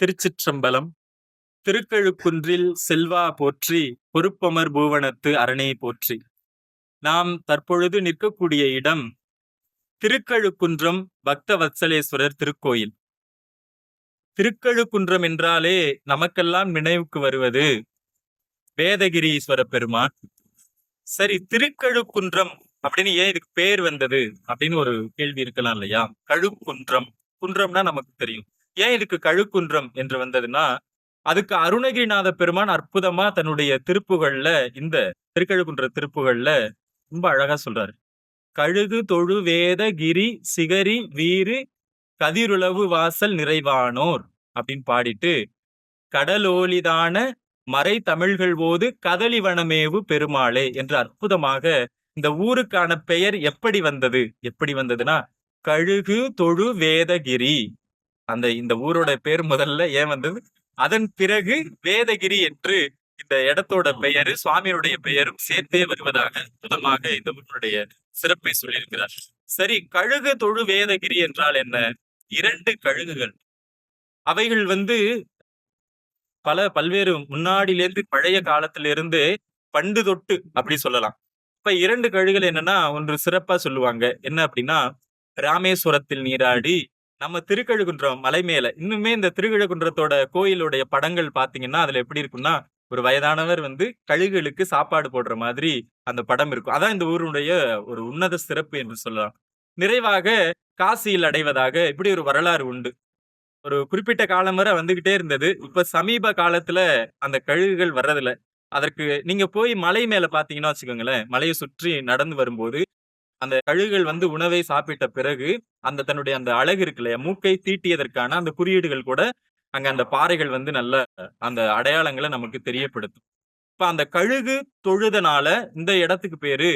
திருச்சிற்றம்பலம். திருக்கழுக்குன்றில் செல்வா போற்றி, பொருப்பமர் பூவனத்து அரணே போற்றி. நாம் தற்பொழுது நிற்கக்கூடிய இடம் திருக்கழுக்குன்றம் பக்தவத்சலேஸ்வரர் திருக்கோயில். திருக்கழுக்குன்றம் என்றாலே நமக்கெல்லாம் நினைவுக்கு வருவது வேதகிரீஸ்வர பெருமான். சரி, திருக்கழுக்குன்றம் அப்படின்னு ஏன் இதுக்கு பேர் வந்தது அப்படின்னு ஒரு கேள்வி இருக்கலாம் இல்லையா? கழுக்குன்றம், குன்றம்னா நமக்கு தெரியும். ஏன் இதுக்கு கழுக்குன்றம் என்று வந்ததுன்னா, அதுக்கு அருணகிரிநாத பெருமான் அற்புதமா தன்னுடைய திருப்புகள்ல, இந்த திருக்கழுக்குன்ற திருப்புகள்ல ரொம்ப அழகா சொல்றாரு. கழுகு தொழு வேத கிரி சிகரி வீறு கதிருளவு வாசல் நிறைவானோர் அப்படின்னு பாடிட்டு, கடலோலிதான மறை தமிழ்கள் போது கதலிவனமேவு பெருமாளே என்று அற்புதமாக இந்த ஊருக்கான பெயர் எப்படி வந்ததுன்னா, கழுகு தொழு வேதகிரி. இந்த ஊரோட பேர் முதல்ல ஏன் வந்தது, அதன் பிறகு வேதகிரி என்று இந்த இடத்தோட பெயரு சுவாமியுடைய பெயரும் சேர்த்தே வருவதாக அற்புதமாக இந்த ஊருடைய சிறப்பை சொல்லியிருக்கிறார். சரி, கழுகு தொழு வேதகிரி என்றால் என்ன? 2 கழுகுகள். அவைகள் பல்வேறு முன்னாடியிலிருந்து, பழைய காலத்திலிருந்து, பண்டு தொட்டு அப்படி சொல்லலாம். இப்ப 2 கழுகுகள் என்னன்னா, ஒன்று சிறப்பா சொல்லுவாங்க. என்ன அப்படின்னா, ராமேஸ்வரத்தில் நீராடி நம்ம திருக்கழுக்குன்றம் மலை மேல, இன்னுமே இந்த திருக்கழுக்குன்றத்தோட கோயிலுடைய படங்கள் பாத்தீங்கன்னா அதுல எப்படி இருக்கும்னா, ஒரு வயதானவர் கழுகுகளுக்கு சாப்பாடு போடுற மாதிரி அந்த படம் இருக்கும். அதான் இந்த ஊருடைய ஒரு உன்னத சிறப்பு என்று சொல்லலாம். நிறைவாக காசியில் அடைவதாக இப்படி ஒரு வரலாறு உண்டு. ஒரு குறிப்பிட்ட காலம் வரை வந்துகிட்டே இருந்தது. இப்ப சமீப காலத்துல அந்த கழுகுகள் வர்றதில்ல. அதற்கு நீங்க போய் மலை மேல பாத்தீங்கன்னா வச்சுக்கோங்களேன், மலையை சுற்றி நடந்து வரும்போது அந்த கழுகுகள் உணவை சாப்பிட்ட பிறகு தன்னுடைய அந்த அழகு இருக்கு இல்லையா, மூக்கை தீட்டியதற்கான அந்த குறியீடுகள் கூட அங்க அந்த பாறைகள் நல்ல அந்த அடையாளங்களை நமக்கு தெரியப்படுத்தும். இப்ப அந்த கழுகு தொழுதனால இந்த இடத்துக்கு பேரு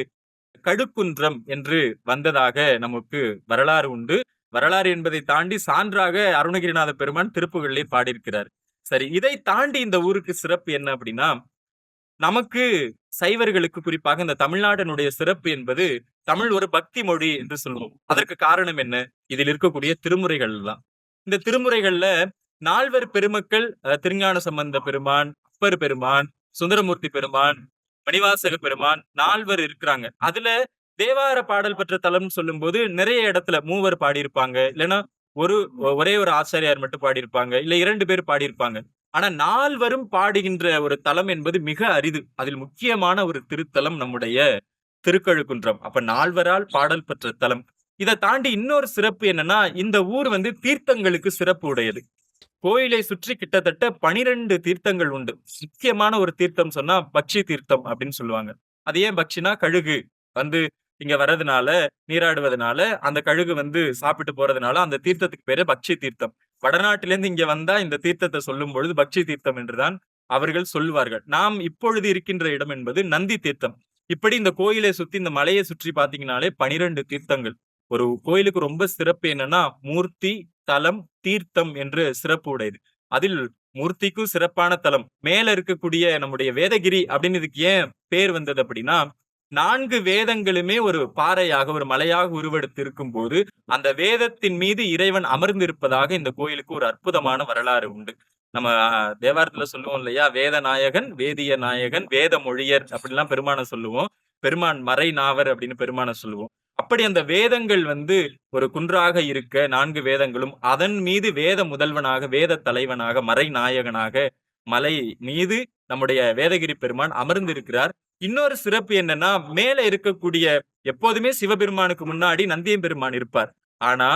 கழுக்குன்றம் என்று வந்ததாக நமக்கு வரலாறு உண்டு. வரலாறு என்பதை தாண்டி சான்றாக அருணகிரிநாத பெருமான் திருப்புகழிலே பாடியிருக்கிறார். சரி, இதை தாண்டி இந்த ஊருக்கு சிறப்பு என்ன அப்படின்னா, நமக்கு சைவர்களுக்கு குறிப்பாக இந்த தமிழ்நாட்டினுடைய சிறப்பு என்பது, தமிழ் ஒரு பக்தி மொழி என்று சொல்லுவோம். அதற்கு காரணம் என்ன? இதில் இருக்கக்கூடிய திருமுறைகள் தான். இந்த திருமுறைகள்ல 4 பெருமக்கள், திருஞான சம்பந்த பெருமான், அப்பர் பெருமான், சுந்தரமூர்த்தி பெருமான், மணிவாசக பெருமான் 4 இருக்கிறாங்க. அதுல தேவார பாடல் பெற்ற தலம்னு சொல்லும்போது நிறைய இடத்துல 3 பாடியிருப்பாங்க. இல்லைன்னா ஒரே ஒரு ஆச்சாரியார் மட்டும் பாடியிருப்பாங்க. இல்ல 2 பேர் பாடியிருப்பாங்க. ஆனா 4 பாடுகின்ற ஒரு தலம் என்பது மிக அரிது. அதில் முக்கியமான ஒரு திருத்தலம் நம்முடைய திருக்கழுக்குன்றம். அப்ப 4 பாடல் பெற்ற தலம். இதை தாண்டி இன்னொரு சிறப்பு என்னன்னா, இந்த ஊர் தீர்த்தங்களுக்கு சிறப்பு உடையது. கோயிலை சுற்றி கிட்டத்தட்ட 12 தீர்த்தங்கள் உண்டு. முக்கியமான ஒரு தீர்த்தம் சொன்னா பக்ஷி தீர்த்தம் அப்படின்னு சொல்லுவாங்க. அது ஏன் பக்ஷினா, கழுகு இங்க வர்றதுனால, நீராடுவதனால, அந்த கழுகு சாப்பிட்டு போறதுனால அந்த தீர்த்தத்துக்கு பேரு பக்ஷி தீர்த்தம். வடநாட்டிலிருந்து இங்க வந்தா இந்த தீர்த்தத்தை சொல்லும் பொழுது பக்ஷி தீர்த்தம் என்றுதான் அவர்கள் சொல்லுவார்கள். நாம் இப்பொழுது இருக்கின்ற இடம் என்பது நந்தி தீர்த்தம். இப்படி இந்த கோயிலை சுத்தி, இந்த மலையை சுற்றி பாத்தீங்கன்னாலே 12 தீர்த்தங்கள். ஒரு கோயிலுக்கு ரொம்ப சிறப்பு என்னன்னா, மூர்த்தி, தலம், தீர்த்தம் என்று சிறப்பு உடையது. அதில் மூர்த்திக்கும் சிறப்பான தலம். மேல இருக்கக்கூடிய நம்முடைய வேதகிரி அப்படின்னு இதுக்கு ஏன் பேர் வந்தது அப்படின்னா, 4 வேதங்களுமே ஒரு பாறையாக, ஒரு மலையாக உருவெடுத்து இருக்கும் போது அந்த வேதத்தின் மீது இறைவன் அமர்ந்திருப்பதாக இந்த கோயிலுக்கு ஒரு அற்புதமான வரலாறு உண்டு. நம்ம தேவாரத்துல சொல்லுவோம் இல்லையா, வேத நாயகன், வேதிய நாயகன், வேத மொழியர் அப்படின்லாம் பெருமான சொல்லுவோம். பெருமான் மறை நாவர் அப்படின்னு பெருமான சொல்லுவோம். அப்படி அந்த வேதங்கள் ஒரு குன்றாக இருக்க, 4 வேதங்களும் அதன் மீது வேத முதல்வனாக, வேத தலைவனாக, மறை நாயகனாக மலை மீது நம்முடைய வேதகிரி பெருமான் அமர்ந்திருக்கிறார். இன்னொரு சிறப்பு என்னன்னா, மேல இருக்கக்கூடிய, எப்போதுமே சிவபெருமானுக்கு முன்னாடி நந்தியம் பெருமான் இருப்பார். ஆனா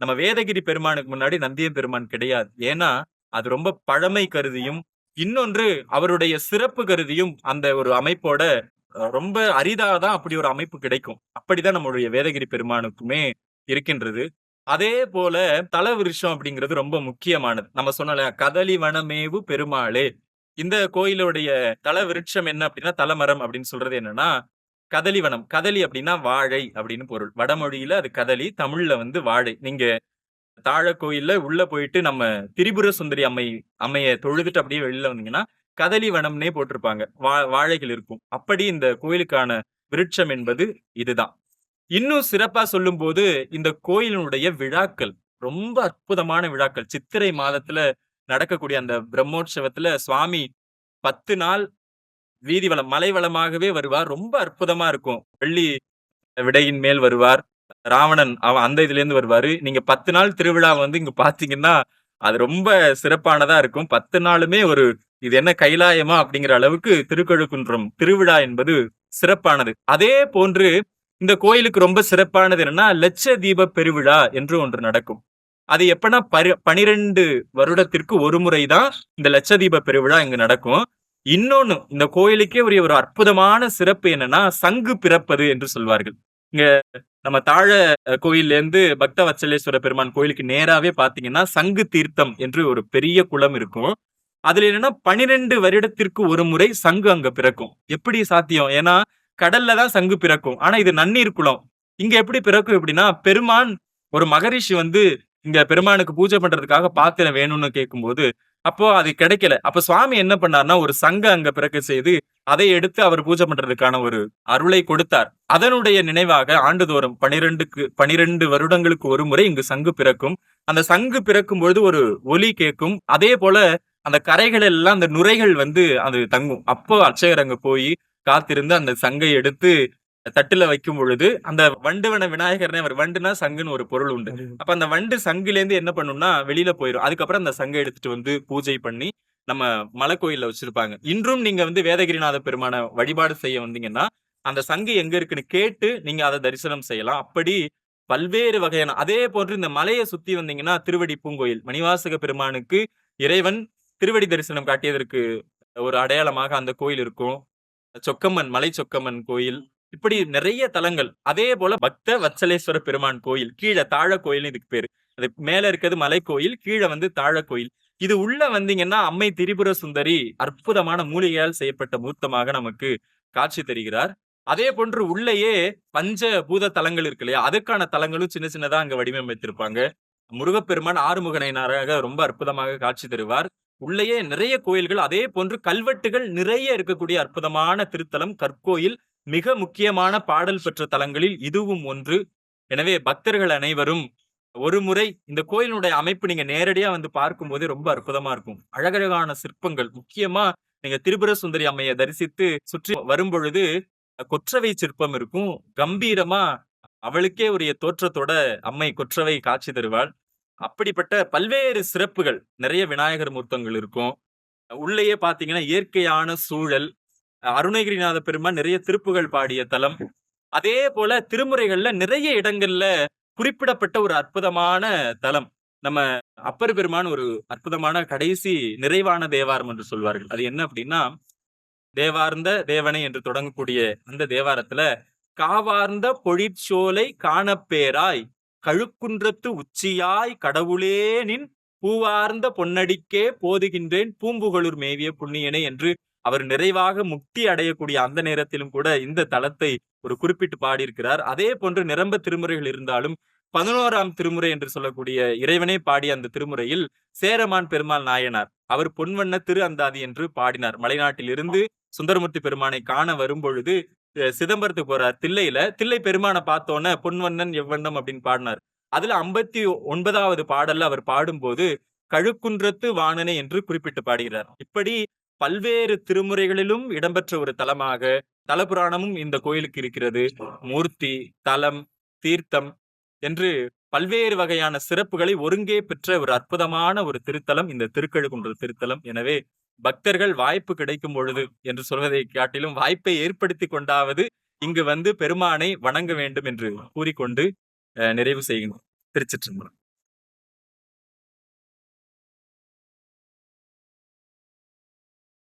நம்ம வேதகிரி பெருமானுக்கு முன்னாடி நந்தியம் பெருமான் கிடையாது. ஏன்னா அது ரொம்ப பழமை கருதியும், இன்னொன்று அவருடைய சிறப்பு கருதியும் அந்த ஒரு அமைப்போட ரொம்ப அரிதாதான் அப்படி ஒரு அமைப்பு கிடைக்கும். அப்படிதான் நம்மளுடைய வேதகிரி பெருமானுக்குமே இருக்கின்றது. அதே போல தல விருஷம் அப்படிங்கிறது ரொம்ப முக்கியமானது. நம்ம சொன்னோம்ல, கதலி வனமேவு பெருமாளே. இந்த கோயிலுடைய தல விருட்சம் என்ன அப்படின்னா, தலமரம் அப்படின்னு சொல்றது என்னன்னா, கதலி வனம். கதலி அப்படின்னா வாழை அப்படின்னு பொருள். வடமொழியில அது கதலி, தமிழ்ல வாழை. நீங்க தாழ கோயில்ல உள்ள போயிட்டு நம்ம திரிபுர சுந்தரி அம்மைய தொழுதுட்டு அப்படியே வெளியில வந்தீங்கன்னா, கதலி வனம்னே போட்டிருப்பாங்க. வாழைகள் இருக்கும். அப்படி இந்த கோயிலுக்கான விருட்சம் என்பது இதுதான். இன்னும் சிறப்பா சொல்லும்போது, இந்த கோயிலினுடைய விழாக்கள் ரொம்ப அற்புதமான விழாக்கள். சித்திரை மாதத்துல நடக்கக்கூடிய அந்த பிரம்மோற்சவத்துல சுவாமி 10 நாள் வீதி வலம், மலை வலமாகவே வருவார். ரொம்ப அற்புதமா இருக்கும். வெள்ளி விடையின் மேல் வருவார். ராவணன் அவன் அந்த இதுலேருந்து வருவாரு. நீங்க 10 நாள் திருவிழா வந்து இங்க பார்த்தீங்கன்னா, அது ரொம்ப சிறப்பானதா இருக்கும். 10 நாளுமே இது என்ன கைலாயமா? அப்படிங்கிற அளவுக்கு திருக்கழுக்குன்றம் திருவிழா என்பது சிறப்பானது. அதே போன்று இந்த கோயிலுக்கு ரொம்ப சிறப்பானது என்னன்னா, லட்ச தீப பெருவிழா என்று ஒன்று நடக்கும். அது எப்பன்னா 12 வருடத்திற்கு ஒரு முறை தான் இந்த லட்சதீப பெருவிழா இங்க நடக்கும். இன்னொன்னு இந்த கோயிலுக்கே உரிய ஒரு அற்புதமான சிறப்பு என்னன்னா, சங்கு பிறப்பது என்று சொல்வார்கள். இங்க நம்ம தாழ கோயில்லேருந்து பக்தவத்சலேஸ்வர பெருமான் கோயிலுக்கு நேராவே பார்த்தீங்கன்னா, சங்கு தீர்த்தம் என்று ஒரு பெரிய குளம் இருக்கும். அதுல என்னன்னா 12 வருடத்திற்கு ஒரு முறை சங்கு அங்க பிறக்கும். எப்படி சாத்தியம்? ஏன்னா கடல்ல தான் சங்கு பிறக்கும். ஆனா இது நன்னீர் குளம். இங்க எப்படி பிறக்கும் எப்படின்னா, பெருமான் ஒரு மகரிஷி வந்து இங்க பெருமானுக்கு பூஜை பண்றதுக்காக பாத்திரம் வேணும்னு கேட்கும்போது, அப்போ அது கிடைக்கல. அப்ப சுவாமி என்ன பண்ணார்னா, ஒரு சங்க அங்க பிறக்க செய்து, அதை எடுத்து அவர் பூஜை பண்றதுக்கான ஒரு அருளை கொடுத்தார். அதனுடைய நினைவாக ஆண்டுதோறும் 12 வருடங்களுக்கு ஒரு முறை இங்கு சங்கு பிறக்கும். அந்த சங்கு பிறக்கும் பொழுது ஒரு ஒலி கேட்கும். அதே போல அந்த கரைகள் எல்லாம் அந்த நுரைகள் வந்து அது தங்கும். அப்போ அர்ச்சகர் அங்க போய் காத்திருந்து அந்த சங்கை எடுத்து தட்டுல வைக்கும் பொழுது, அந்த வண்டுவன விநாயகர்னே அவர் வண்டுனா சங்குன்னு ஒரு பொருள் உண்டு. அப்ப அந்த வண்டு சங்குலேருந்து என்ன பண்ணும்னா, வெளியில போயிரும். அதுக்கப்புறம் அந்த சங்க எடுத்துட்டு வந்து பூஜை பண்ணி, நம்ம மலைக்கோயில்ல வச்சிருப்பாங்க. இன்றும் நீங்க வந்து வேதகிரிநாத பெருமான வழிபாடு செய்ய வந்தீங்கன்னா, அந்த சங்கு எங்க இருக்குன்னு கேட்டு, நீங்க அத தரிசனம் செய்யலாம். அப்படி பல்வேறு வகையான அதே போன்று இந்த மலைய சுத்தி வந்தீங்கன்னா, திருவடி பூங்கோயில். மணிவாசக பெருமானுக்கு இறைவன் திருவடி தரிசனம் காட்டியதற்கு ஒரு அடையாளமாக அந்த கோயில் இருக்கும். சொக்கம்மன், மலை சொக்கம்மன் கோயில். இப்படி நிறைய தலங்கள். அதே போல பக்த வத்சலேஸ்வர பெருமான் கோயில். கீழ தாழ கோயில்னு இதுக்கு பேரு. அது மேல இருக்கிறது மலைக்கோயில், கீழ வந்து தாழ கோயில். இது உள்ள வந்தீங்கன்னா, அம்மை திரிபுர சுந்தரி அற்புதமான மூலிகையால் செய்யப்பட்ட மூர்த்தமாக நமக்கு காட்சி தருகிறார். அதே போன்று உள்ளேயே பஞ்ச பூத தலங்கள் இருக்கு இல்லையா? அதுக்கான தலங்களும் சின்ன சின்னதா அங்க வடிவமைத்திருப்பாங்க. முருகப்பெருமான் ஆறுமுகனையனாராக ரொம்ப அற்புதமாக காட்சி தருவார். உள்ளேயே நிறைய கோயில்கள், அதே போன்று கல்வெட்டுகள் நிறைய இருக்கக்கூடிய அற்புதமான திருத்தலம், கற்கோயில். மிக முக்கியமான பாடல் பெற்ற தலங்களில் இதுவும் ஒன்று. எனவே பக்தர்கள் அனைவரும் ஒரு முறை இந்த கோயிலினுடைய அமைப்பு நீங்க நேரடியா வந்து பார்க்கும்போதே ரொம்ப அற்புதமா இருக்கும். அழகழகான சிற்பங்கள். முக்கியமா நீங்க திரிபுர சுந்தரி அம்மைய தரிசித்து சுற்றி வரும்பொழுது, கொற்றவை சிற்பம் இருக்கும். கம்பீரமா அவளுக்கே உரிய தோற்றத்தோட அம்மை கொற்றவை காட்சி தருவாள். அப்படிப்பட்ட பல்வேறு சிறப்புகள். நிறைய விநாயகர் மூர்த்தங்கள் இருக்கும். உள்ளேயே பார்த்தீங்கன்னா, இயற்கையான சூழல். அருணகிரிநாத பெருமான் நிறைய திருப்புகழ் பாடிய தலம். அதே போல திருமுறைகள்ல நிறைய இடங்கள்ல குறிப்பிடப்பட்ட ஒரு அற்புதமான தலம். நம்ம அப்பர் பெருமான் ஒரு அற்புதமான கடைசி நிறைவான தேவாரம் என்று சொல்வார்கள். அது என்ன அப்படின்னா, தேவார்ந்த தேவனை என்று தொடங்கக்கூடிய அந்த தேவாரத்துல, காவார்ந்த பொழிற்சோலை காணப்பேராய் கழுக்குன்றத்து உச்சியாய் கடவுளே நின் பூவார்ந்த பொன்னடிக்கே போதுகின்றேன் பூம்புகழூர் மேவிய புண்ணியனே என்று அவர் நிறைவாக முக்தி அடையக்கூடிய அந்த நேரத்திலும் கூட இந்த தலத்தை ஒரு குறிப்பிட்டு பாடியிருக்கிறார். அதே போன்று நிரம்ப திருமுறைகள் இருந்தாலும் 11ஆம் திருமுறை என்று சொல்லக்கூடிய இறைவனே பாடிய அந்த திருமுறையில் சேரமான் பெருமாள் நாயனார் அவர் பொன்வண்ண திரு அந்தாதி என்று பாடினார். மலைநாட்டிலிருந்து சுந்தரமூர்த்தி பெருமானை காண வரும்பொழுது சிதம்பரத்துக்கு போறார். தில்லை பெருமானை பார்த்தோன்னே பொன்வண்ணன் எவ்வண்ணம் அப்படின்னு பாடினார். அதுல 59வது பாடல்ல அவர் பாடும்போது கழுக்குன்றத்து வாணனே என்று குறிப்பிட்டு பாடுகிறார். இப்படி பல்வேறு திருமுறைகளிலும் இடம்பெற்ற ஒரு தலமாக தலபுராணமும் இந்த கோயிலுக்கு இருக்கிறது. மூர்த்தி, தலம், தீர்த்தம் என்று பல்வேறு வகையான சிறப்புகளை ஒருங்கே பெற்ற ஒரு அற்புதமான ஒரு திருத்தலம் இந்த திருக்கழுக்குன்ற திருத்தலம். எனவே பக்தர்கள் வாய்ப்பு கிடைக்கும் பொழுது என்று சொல்வதை காட்டிலும் வாய்ப்பை ஏற்படுத்தி கொண்டாவது இங்கு வந்து பெருமானை வணங்க வேண்டும் என்று கூறிக்கொண்டு நிறைவு செய்கின்றோம். திருச்சிற்றம்பலம்.